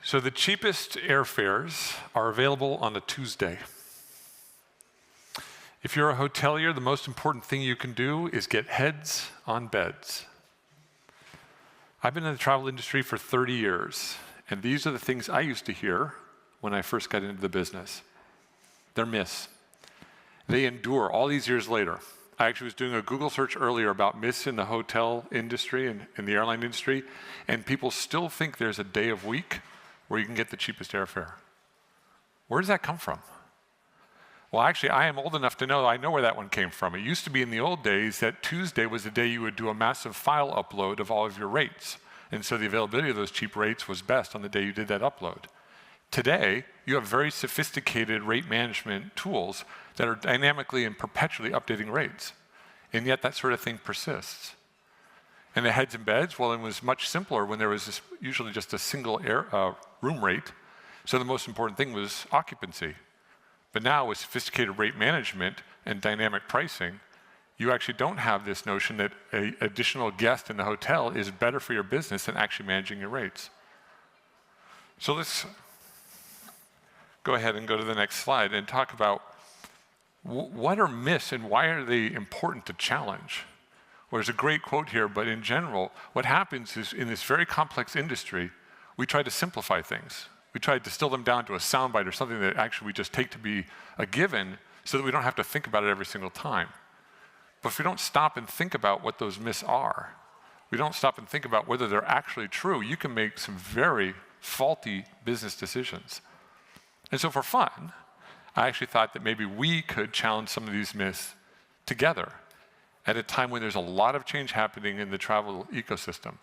So the cheapest airfares are available on a Tuesday. If you're a hotelier, the most important thing you can do is get heads on beds. I've been in the travel industry for 30 years, and these are the things I used to hear when I first got into the business. They're myths. They endure all these years later. I actually was doing a Google search earlier about myths in the hotel industry and in the airline industry, and people still think there's a day of week where you can get the cheapest airfare. Where does that come from? Well, actually, I am old enough to know I know where that one came from. It used to be in the old days that Tuesday was the day you would do a massive file upload of all of your rates. And so the availability of those cheap rates was best on the day you did that upload. Today, you have very sophisticated rate management tools that are dynamically and perpetually updating rates. And yet that sort of thing persists. And the heads and beds, well, it was much simpler when there was usually just a single room rate. So the most important thing was occupancy. But now with sophisticated rate management and dynamic pricing, you actually don't have this notion that an additional guest in the hotel is better for your business than actually managing your rates. So let's go ahead and go to the next slide and talk about what are myths and why are they important to challenge? Well, there's a great quote here, but in general, what happens is in this very complex industry, we try to simplify things. We try to distill them down to a soundbite or something that actually we just take to be a given so that we don't have to think about it every single time. But if we don't stop and think about what those myths are, we don't stop and think about whether they're actually true, you can make some very faulty business decisions. And so for fun, I actually thought that maybe we could challenge some of these myths together at a time when there's a lot of change happening in the travel ecosystem.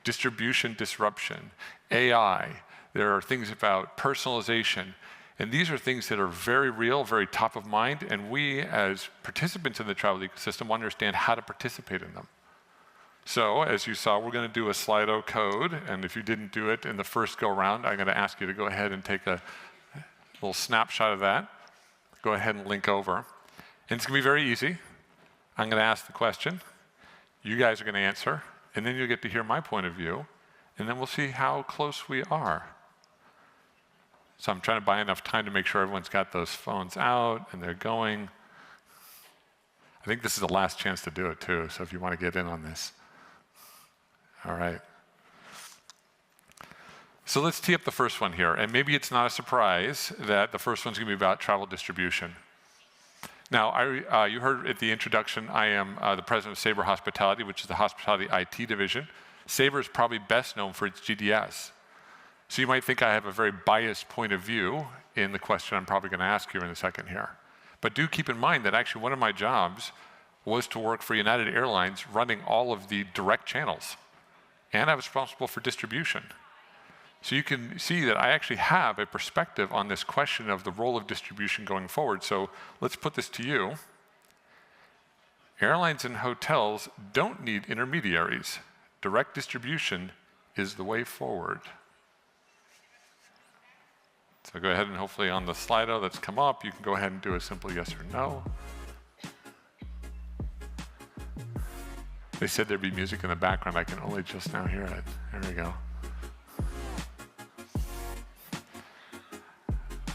Distribution disruption, AI, there are things about personalization, and these are things that are very real, very top of mind, and we as participants in the travel ecosystem want to understand how to participate in them. So, as you saw, we're going to do a Slido code, and if you didn't do it in the first go-round, I'm going to ask you to go ahead and take a little snapshot of that. Go ahead and link over. And it's going to be very easy. I'm going to ask the question, you guys are going to answer, and then you'll get to hear my point of view, and then we'll see how close we are. So I'm trying to buy enough time to make sure everyone's got those phones out and they're going. I think this is the last chance to do it too, so if you want to get in on this. All right. So let's tee up the first one here, and maybe it's not a surprise that the first one's going to be about travel distribution. Now, you heard at the introduction, I am the president of Sabre Hospitality, which is the hospitality IT division. Sabre is probably best known for its GDS. So you might think I have a very biased point of view in the question I'm probably going to ask you in a second here. But do keep in mind that actually one of my jobs was to work for United Airlines running all of the direct channels. And I was responsible for distribution. So you can see that I actually have a perspective on this question of the role of distribution going forward. So let's put this to you. Airlines and hotels don't need intermediaries. Direct distribution is the way forward. So go ahead and hopefully on the Slido that's come up, you can go ahead and do a simple yes or no. They said there'd be music in the background. I can only just now hear it. There we go.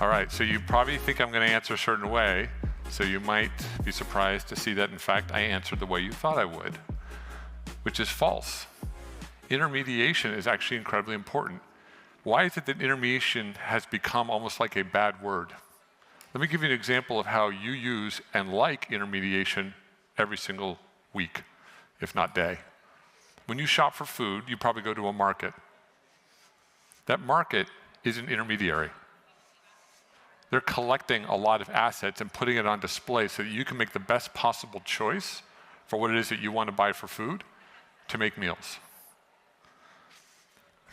All right, so you probably think I'm going to answer a certain way, so you might be surprised to see that, in fact, I answered the way you thought I would, which is false. Intermediation is actually incredibly important. Why is it that intermediation has become almost like a bad word? Let me give you an example of how you use and like intermediation every single week, if not day. When you shop for food, you probably go to a market. That market is an intermediary. They're collecting a lot of assets and putting it on display so that you can make the best possible choice for what it is that you want to buy for food to make meals.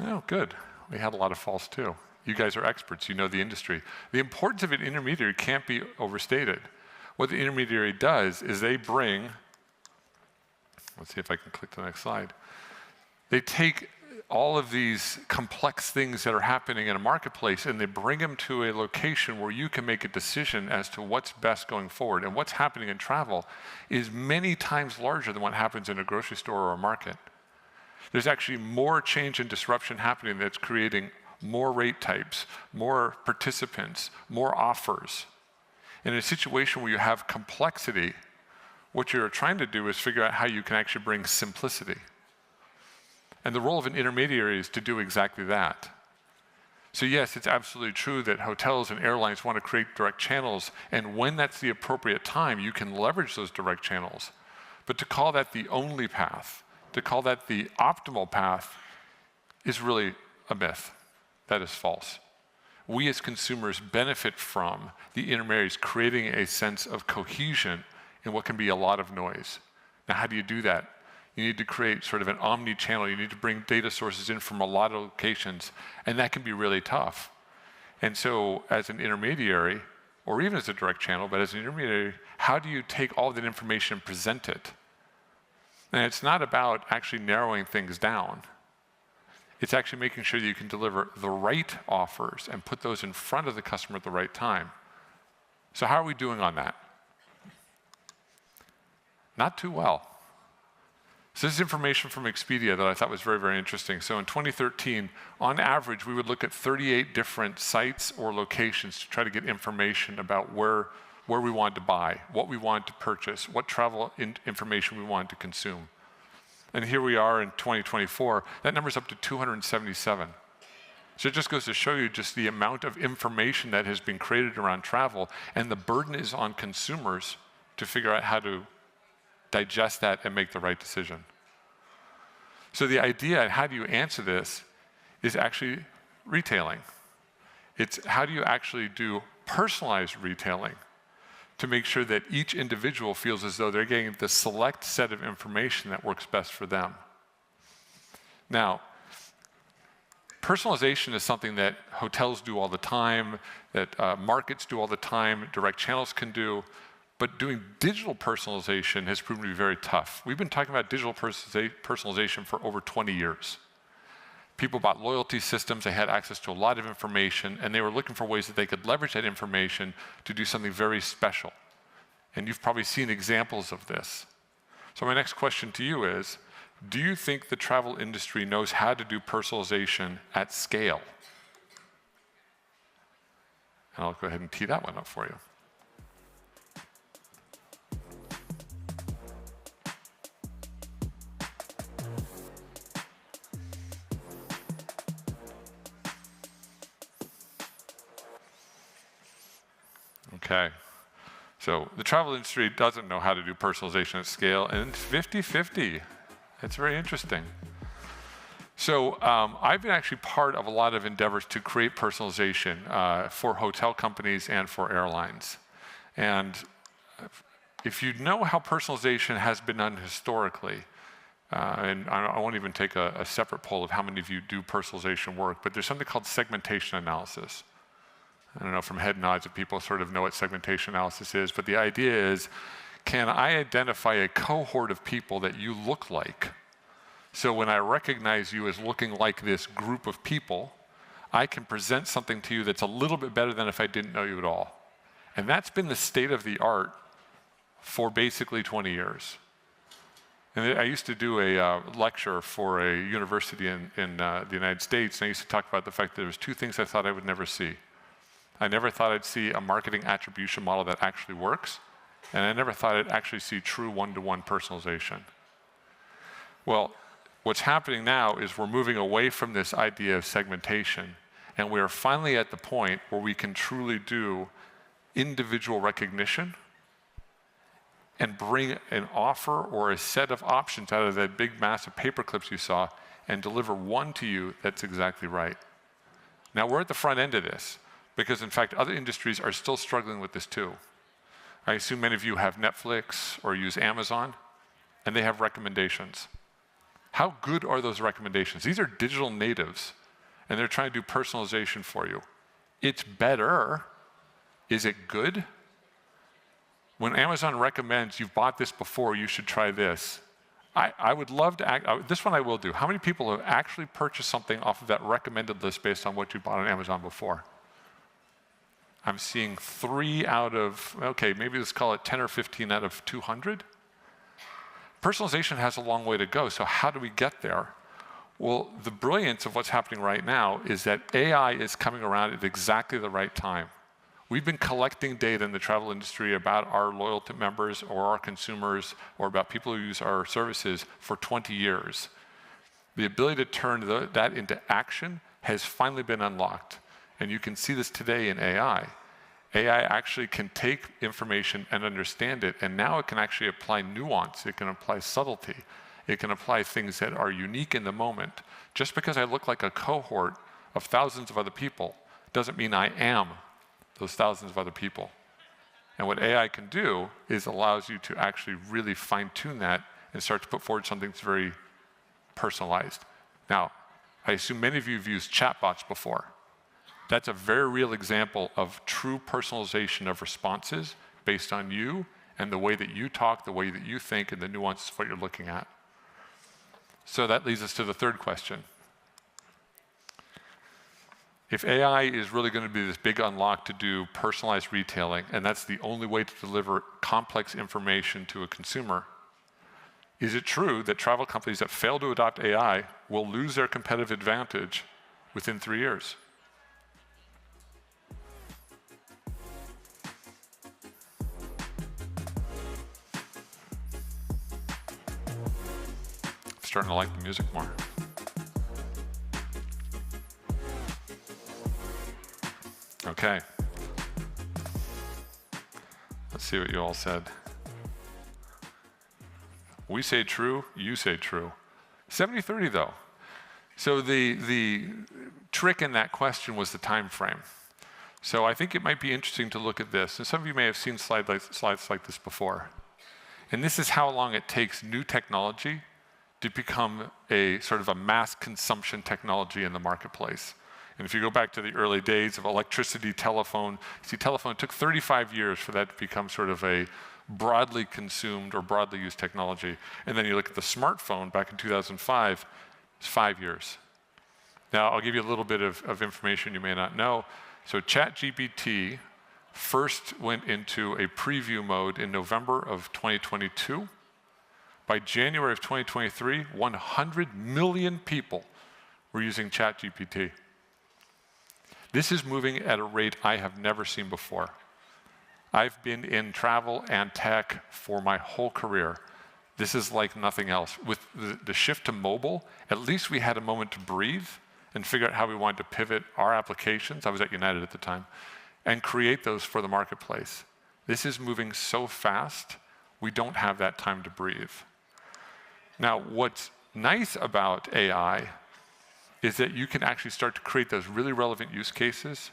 Oh, good. We had a lot of false too. You guys are experts. You know the industry. The importance of an intermediary can't be overstated. What the intermediary does is they bring, let's see if I can click to the next slide. They take all of these complex things that are happening in a marketplace and they bring them to a location where you can make a decision as to what's best going forward. And what's happening in travel is many times larger than what happens in a grocery store or a market. There's actually more change and disruption happening that's creating more rate types, more participants, more offers. In a situation where you have complexity, what you're trying to do is figure out how you can actually bring simplicity. And the role of an intermediary is to do exactly that. So yes, it's absolutely true that hotels and airlines want to create direct channels, and when that's the appropriate time, you can leverage those direct channels. But to call that the only path, to call that the optimal path, is really a myth. That is false. We as consumers benefit from the intermediaries creating a sense of cohesion in what can be a lot of noise. Now, how do you do that? You need to create sort of an omni-channel. You need to bring data sources in from a lot of locations, and that can be really tough. And so as an intermediary, or even as a direct channel, but as an intermediary, how do you take all that information and present it? And it's not about actually narrowing things down. It's actually making sure that you can deliver the right offers and put those in front of the customer at the right time. So how are we doing on that? Not too well. So this is information from Expedia that I thought was very, very interesting. So in 2013, on average, we would look at 38 different sites or locations to try to get information about where we wanted to buy, what we wanted to purchase, what travel information we wanted to consume. And here we are in 2024, that number's up to 277. So it just goes to show you just the amount of information that has been created around travel, and the burden is on consumers to figure out how to digest that and make the right decision. So the idea, and how do you answer this, is actually retailing. It's how do you actually do personalized retailing to make sure that each individual feels as though they're getting the select set of information that works best for them. Now, personalization is something that hotels do all the time, that markets do all the time, direct channels can do. But doing digital personalization has proven to be very tough. We've been talking about digital personalization for over 20 years. People bought loyalty systems, they had access to a lot of information, and they were looking for ways that they could leverage that information to do something very special. And you've probably seen examples of this. So my next question to you is, do you think the travel industry knows how to do personalization at scale? And I'll go ahead and tee that one up for you. Okay, so the travel industry doesn't know how to do personalization at scale, and it's 50-50. It's very interesting. So I've been actually part of a lot of endeavors to create personalization for hotel companies and for airlines. And if you know how personalization has been done historically, and I won't even take a separate poll of how many of you do personalization work, but there's something called segmentation analysis. I don't know from head nods if people sort of know what segmentation analysis is, but the idea is, can I identify a cohort of people that you look like? So when I recognize you as looking like this group of people, I can present something to you that's a little bit better than if I didn't know you at all. And that's been the state of the art for basically 20 years. And I used to do a lecture for a university in the United States, and I used to talk about the fact that there was two things I thought I would never see. I never thought I'd see a marketing attribution model that actually works, and I never thought I'd actually see true one-to-one personalization. Well, what's happening now is we're moving away from this idea of segmentation, and we are finally at the point where we can truly do individual recognition and bring an offer or a set of options out of that big mass of paper clips you saw and deliver one to you that's exactly right. Now, we're at the front end of this, because in fact, other industries are still struggling with this too. I assume many of you have Netflix or use Amazon, and they have recommendations. How good are those recommendations? These are digital natives, and they're trying to do personalization for you. It's better. Is it good? When Amazon recommends you've bought this before, you should try this. I would love to, this one I will do. How many people have actually purchased something off of that recommended list based on what you bought on Amazon before? I'm seeing 3 out of, okay, maybe let's call it 10 or 15 out of 200. Personalization has a long way to go, so how do we get there? Well, the brilliance of what's happening right now is that AI is coming around at exactly the right time. We've been collecting data in the travel industry about our loyalty members or our consumers or about people who use our services for 20 years. The ability to turn that into action has finally been unlocked. And you can see this today in AI. AI actually can take information and understand it, and now it can actually apply nuance, it can apply subtlety, it can apply things that are unique in the moment. Just because I look like a cohort of thousands of other people doesn't mean I am those thousands of other people. And what AI can do is allows you to actually really fine-tune that and start to put forward something that's very personalized. Now, I assume many of you have used chatbots before. That's a very real example of true personalization of responses based on you and the way that you talk, the way that you think, and the nuances of what you're looking at. So that leads us to the third question. If AI is really going to be this big unlock to do personalized retailing, and that's the only way to deliver complex information to a consumer, is it true that travel companies that fail to adopt AI will lose their competitive advantage within 3 years? I'm starting to like the music more. Okay. Let's see what you all said. We say true, you say true. 70-30 though. So the trick in that question was the time frame. So I think it might be interesting to look at this. And some of you may have seen slides like this before. And this is how long it takes new technology to become a sort of a mass consumption technology in the marketplace. And if you go back to the early days of electricity, telephone, telephone took 35 years for that to become sort of a broadly consumed or broadly used technology. And then you look at the smartphone back in 2005, it's 5 years. Now, I'll give you a little bit of information you may not know. So ChatGPT first went into a preview mode in November of 2022. By January of 2023, 100 million people were using ChatGPT. This is moving at a rate I have never seen before. I've been in travel and tech for my whole career. This is like nothing else. With the shift to mobile, at least we had a moment to breathe and figure out how we wanted to pivot our applications. I was at United at the time, and create those for the marketplace. This is moving so fast, we don't have that time to breathe. Now, what's nice about AI is that you can actually start to create those really relevant use cases.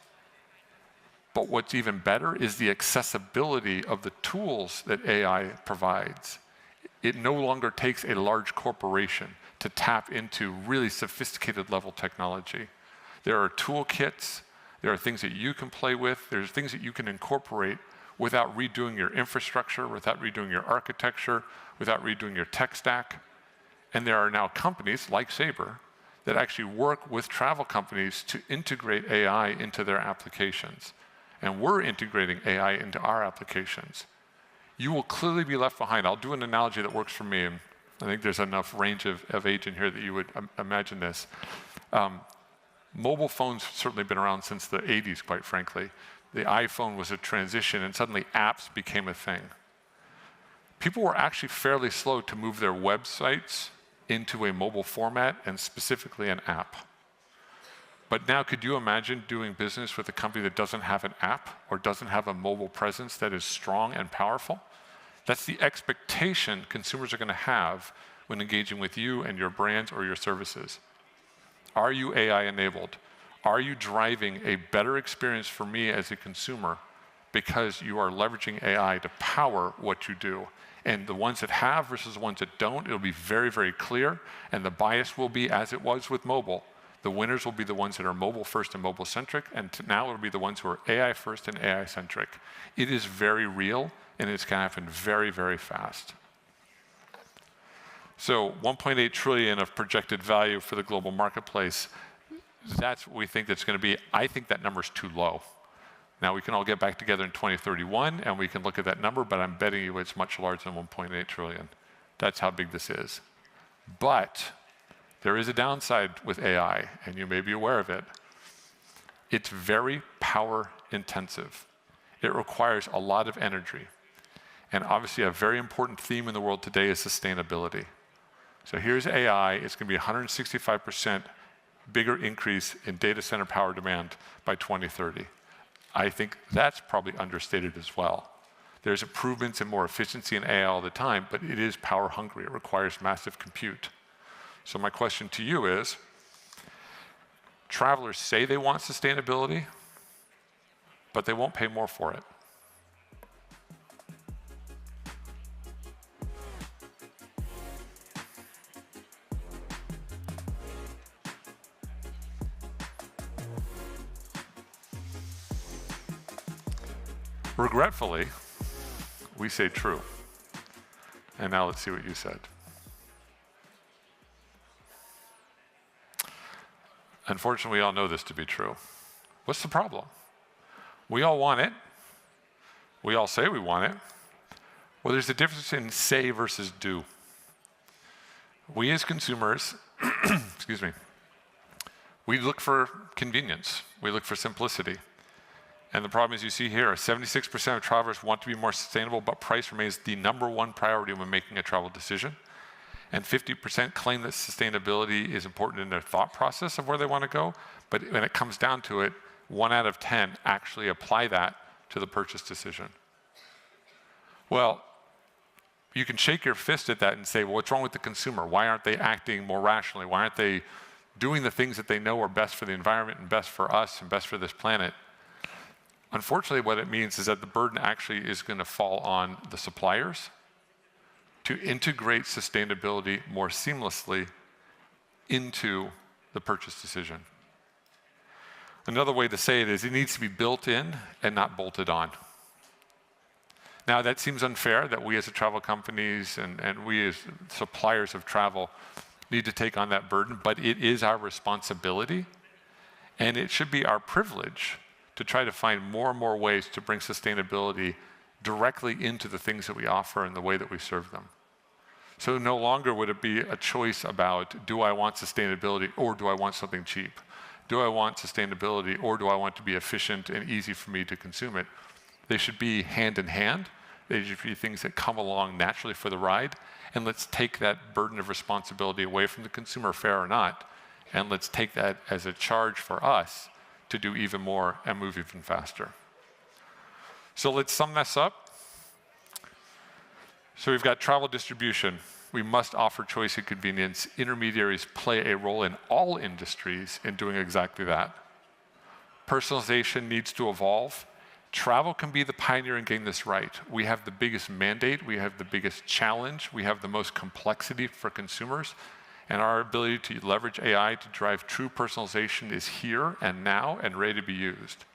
But what's even better is the accessibility of the tools that AI provides. It no longer takes a large corporation to tap into really sophisticated level technology. There are toolkits, there are things that you can play with, there's things that you can incorporate without redoing your infrastructure, without redoing your architecture, without redoing your tech stack. And there are now companies like Sabre that actually work with travel companies to integrate AI into their applications. And we're integrating AI into our applications. You will clearly be left behind. I'll do an analogy that works for me, and I think there's enough range of age in here that you would imagine this. Mobile phones have certainly been around since the 80s, quite frankly. The iPhone was a transition, and suddenly apps became a thing. People were actually fairly slow to move their websites into a mobile format, and specifically an app. But now, could you imagine doing business with a company that doesn't have an app or doesn't have a mobile presence that is strong and powerful? That's the expectation consumers are going to have when engaging with you and your brands or your services. Are you AI enabled? Are you driving a better experience for me as a consumer because you are leveraging AI to power what you do? And the ones that have versus the ones that don't, it'll be very, very clear. And the bias will be as it was with mobile. The winners will be the ones that are mobile first and mobile centric. And now it'll be the ones who are AI first and AI centric. It is very real, and it's going to happen very, very fast. So 1.8 trillion of projected value for the global marketplace. That's what we think that's going to be. I think that number's too low. Now, we can all get back together in 2031, and we can look at that number, but I'm betting you it's much larger than 1.8 trillion. That's how big this is. But There is a downside with AI, and you may be aware of it. It's very power intensive. It requires a lot of energy. And obviously a very important theme in the world today is sustainability. So here's AI, it's going to be 165% bigger increase in data center power demand by 2030. I think that's probably understated as well. There's improvements in more efficiency in AI all the time, but it is power hungry. It requires massive compute. So my question to you is, travelers say they want sustainability, but they won't pay more for it. Regretfully, we say true. And now let's see what you said. Unfortunately, we all know this to be true. What's the problem? We all want it. We all say we want it. Well, there's a difference in say versus do. We as consumers, excuse me, we look for convenience. We look for simplicity. And the problem is you see here, 76% of travelers want to be more sustainable, but price remains the #1 priority when making a travel decision. And 50% claim that sustainability is important in their thought process of where they want to go. But when it comes down to it, 1 out of 10 actually apply that to the purchase decision. Well, you can shake your fist at that and say, well, what's wrong with the consumer? Why aren't they acting more rationally? Why aren't they doing the things that they know are best for the environment and best for us and best for this planet? Unfortunately, what it means is that the burden actually is going to fall on the suppliers to integrate sustainability more seamlessly into the purchase decision. Another way to say it is it needs to be built in and not bolted on. Now, that seems unfair that we as a travel companies and we as suppliers of travel need to take on that burden, but it is our responsibility, and it should be our privilege to try to find more and more ways to bring sustainability directly into the things that we offer and the way that we serve them. So no longer would it be a choice about, do I want sustainability or do I want something cheap? Do I want sustainability or do I want to be efficient and easy for me to consume it? They should be hand in hand. They should be things that come along naturally for the ride. And let's take that burden of responsibility away from the consumer, fair or not, and let's take that as a charge for us to do even more and move even faster. So let's sum this up. So we've got travel distribution. We must offer choice and convenience. Intermediaries play a role in all industries in doing exactly that. Personalization needs to evolve. Travel can be the pioneer in getting this right. We have the biggest mandate, we have the biggest challenge, we have the most complexity for consumers, and our ability to leverage AI to drive true personalization is here and now and ready to be used.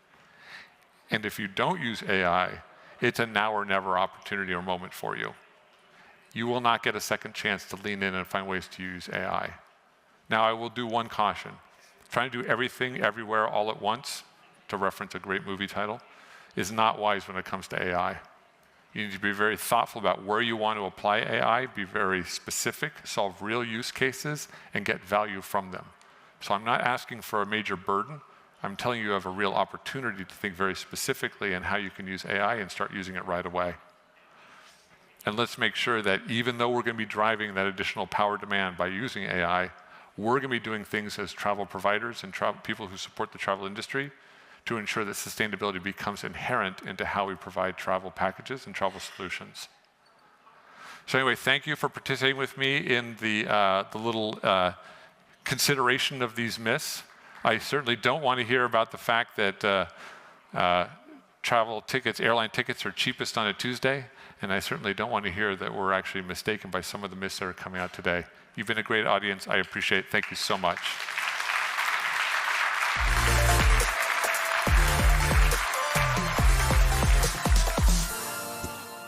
And if you don't use AI, it's a now or never opportunity or moment for you. You will not get a second chance to lean in and find ways to use AI. Now, I will do one caution. Trying to do everything everywhere all at once, to reference a great movie title, is not wise when it comes to AI. You need to be very thoughtful about where you want to apply AI, be very specific, solve real use cases, and get value from them. So I'm not asking for a major burden. I'm telling you have a real opportunity to think very specifically on how you can use AI and start using it right away. And let's make sure that even though we're going to be driving that additional power demand by using AI, we're going to be doing things as travel providers and people who support the travel industry to ensure that sustainability becomes inherent into how we provide travel packages and travel solutions. So anyway, thank you for participating with me in the little consideration of these myths. I certainly don't want to hear about the fact that travel tickets, airline tickets are cheapest on a Tuesday, and I certainly don't want to hear that we're actually mistaken by some of the myths that are coming out today. You've been a great audience. I appreciate it. Thank you so much.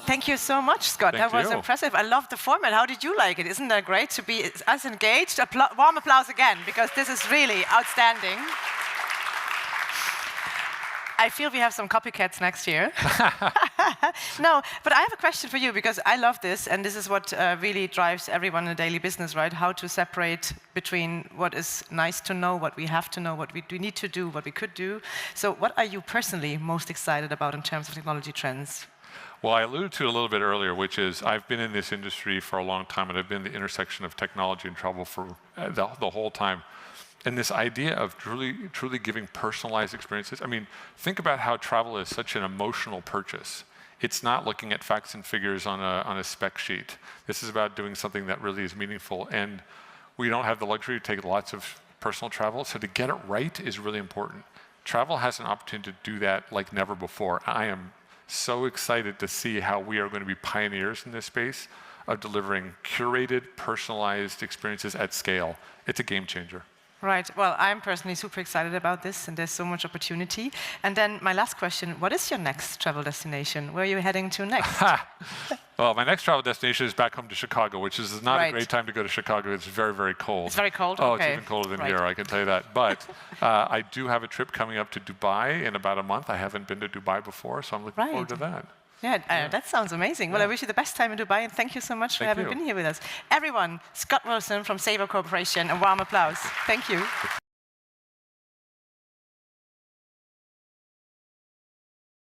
Thank you so much, Scott. Thank that was you. impressive. I love the format. How did you like it? Isn't that great to be as engaged? Warm applause again, because this is really outstanding. I feel we have some copycats next year. No, but I have a question for you, because I love this, and this is what really drives everyone in daily business, right? How to separate between what is nice to know, what we have to know, what we do need to do, what we could do. So what are you personally most excited about in terms of technology trends? Well, I alluded to it a little bit earlier, which is I've been in this industry for a long time, and I've been in the intersection of technology and travel for the whole time. And this idea of truly giving personalized experiences. I mean, think about how travel is such an emotional purchase. It's not looking at facts and figures on a spec sheet. This is about doing something that really is meaningful. And we don't have the luxury to take lots of personal travel, so to get it right is really important. Travel has an opportunity to do that like never before. I am so excited to see how we are going to be pioneers in this space of delivering curated, personalized experiences at scale. It's a game changer. Right. Well, I'm personally super excited about this, and there's so much opportunity. And then my last question, what is your next travel destination? Where are you heading to next? Well, my next travel destination is back home to Chicago, which is not a great time to go to Chicago. It's very, very cold. It's very cold? Oh, okay. It's even colder than here, I can tell you that. But I do have a trip coming up to Dubai in about a month. I haven't been to Dubai before, so I'm looking forward to that. Yeah, that sounds amazing. Well, I wish you the best time in Dubai, and thank you so much for having been here with us. Everyone, Scott Wilson from Sabre Corporation, a warm applause. Thank you.